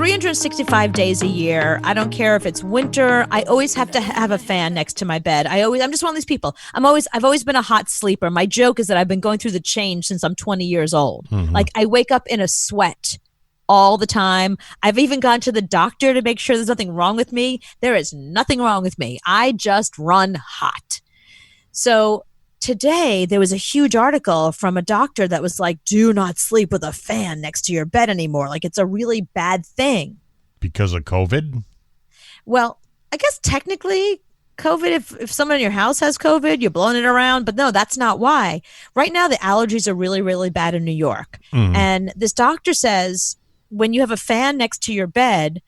365 days a year. I don't care if it's winter. I always have to have a fan next to my bed. I'm just one of these people. I've always been a hot sleeper. My joke is that I've been going through the change since I'm 20 years old. Mm-hmm. Like I wake up in a sweat all the time. I've even gone to the doctor to make sure there's nothing wrong with me. There is nothing wrong with me. I just run hot. So today, there was a huge article from a doctor that was like, do not sleep with a fan next to your bed anymore. Like, it's a really bad thing. Because of COVID? Well, I guess technically, COVID, if someone in your house has COVID, you're blowing it around. But no, that's not why. Right now, the allergies are really, really bad in New York. Mm. And this doctor says when you have a fan next to your bed,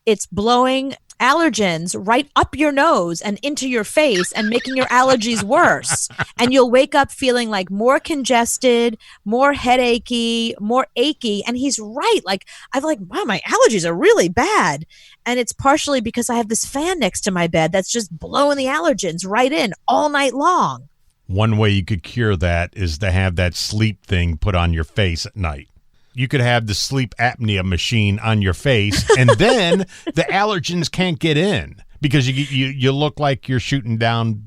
it's blowing allergens right up your nose and into your face and making your allergies worse. And you'll wake up feeling like more congested, more headachy, more achy. And he's right. Like, I'm like, wow, my allergies are really bad. And it's partially because I have this fan next to my bed that's just blowing the allergens right in all night long. One way you could cure that is to have that sleep thing put on your face at night. You could have the sleep apnea machine on your face, and then the allergens can't get in because you look like you're shooting down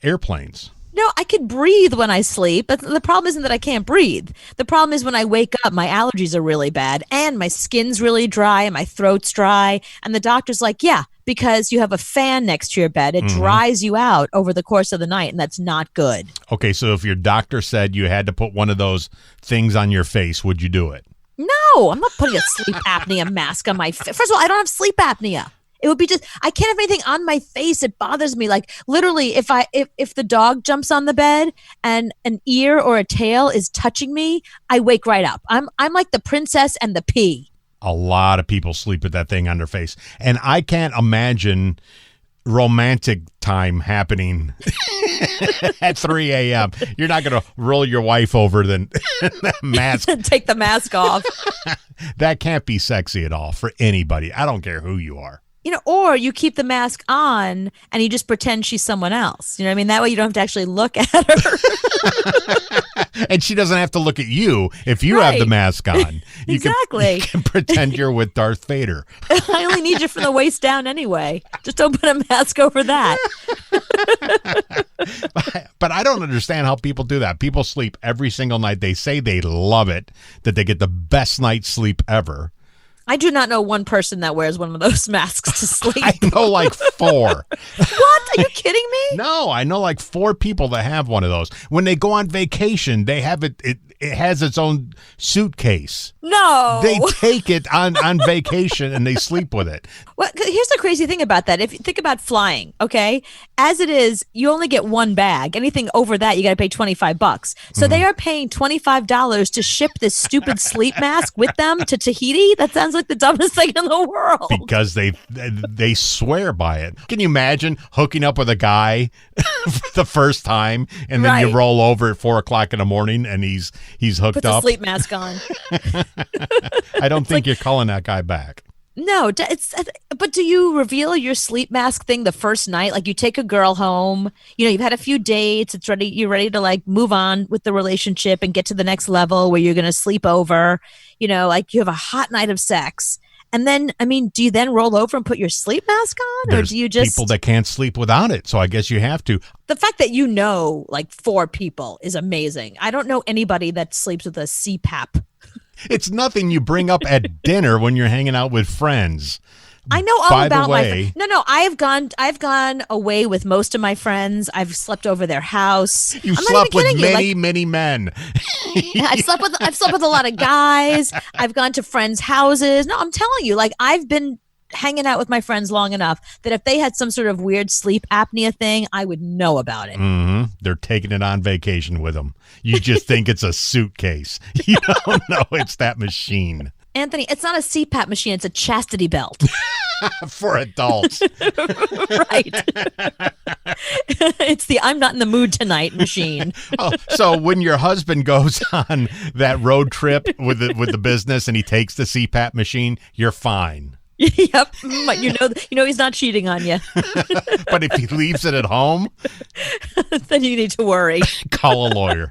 airplanes. No, I could breathe when I sleep, but the problem isn't that I can't breathe. The problem is when I wake up, my allergies are really bad, and my skin's really dry, and my throat's dry, and the doctor's like, yeah, because you have a fan next to your bed. It dries you out over the course of the night, and that's not good. Okay, so if your doctor said you had to put one of those things on your face, would you do it? No, I'm not putting a sleep apnea mask on my face. First of all, I don't have sleep apnea. It would be just, I can't have anything on my face. It bothers me. Like literally if the dog jumps on the bed and an ear or a tail is touching me, I wake right up. I'm like the princess and the pea. A lot of people sleep with that thing on their face. And I can't imagine romantic time happening at 3 a.m. You're not going to roll your wife over then mask. Take the mask off. That can't be sexy at all for anybody. I don't care who you are. You know, or you keep the mask on and you just pretend she's someone else. You know what I mean? That way you don't have to actually look at her. And she doesn't have to look at you if you have the mask on. Exactly. You can pretend you're with Darth Vader. I only need you from the waist down anyway. Just don't put a mask over that. But I don't understand how people do that. People sleep every single night. They say they love it, that they get the best night's sleep ever. I do not know one person that wears one of those masks to sleep. I know like 4. What? Are you kidding me? No, I know like 4 people that have one of those. When they go on vacation, they have it has its own suitcase. No. They take it on vacation and they sleep with it. Well, here's the crazy thing about that. If you think about flying, okay, as it is, you only get one bag. Anything over that, you got to pay $25. So they are paying $25 to ship this stupid sleep mask with them to Tahiti. That sounds like the dumbest thing in the world. Because they swear by it. Can you imagine hooking up with a guy for the first time and then you roll over at 4 o'clock in the morning and he's hooked Put up? Put the sleep mask on. I don't think you're calling that guy back. No, but do you reveal your sleep mask thing the first night? Like you take a girl home, you know, you've had a few dates, you're ready to like move on with the relationship and get to the next level where you're going to sleep over, you know, like you have a hot night of sex. And then, I mean, do you then roll over and put your sleep mask on? There's or do you just people that can't sleep without it. So I guess you have to. The fact that you know like 4 people is amazing. I don't know anybody that sleeps with a CPAP. It's nothing you bring up at dinner when you're hanging out with friends. I know all about my No, I've gone away with most of my friends. I've slept over their house. You've slept with many men. I've slept with a lot of guys. I've gone to friends' houses. No, I'm telling you, like I've been hanging out with my friends long enough that if they had some sort of weird sleep apnea thing, I would know about it. Mm-hmm. They're taking it on vacation with them. You just think it's a suitcase. You don't know it's that machine. Anthony, it's not a CPAP machine. It's a chastity belt. For adults. Right. It's the I'm not in the mood tonight machine. Oh, so when your husband goes on that road trip with the business and he takes the CPAP machine, you're fine. Yep, but you know he's not cheating on you. But if he leaves it at home, then you need to worry. Call a lawyer.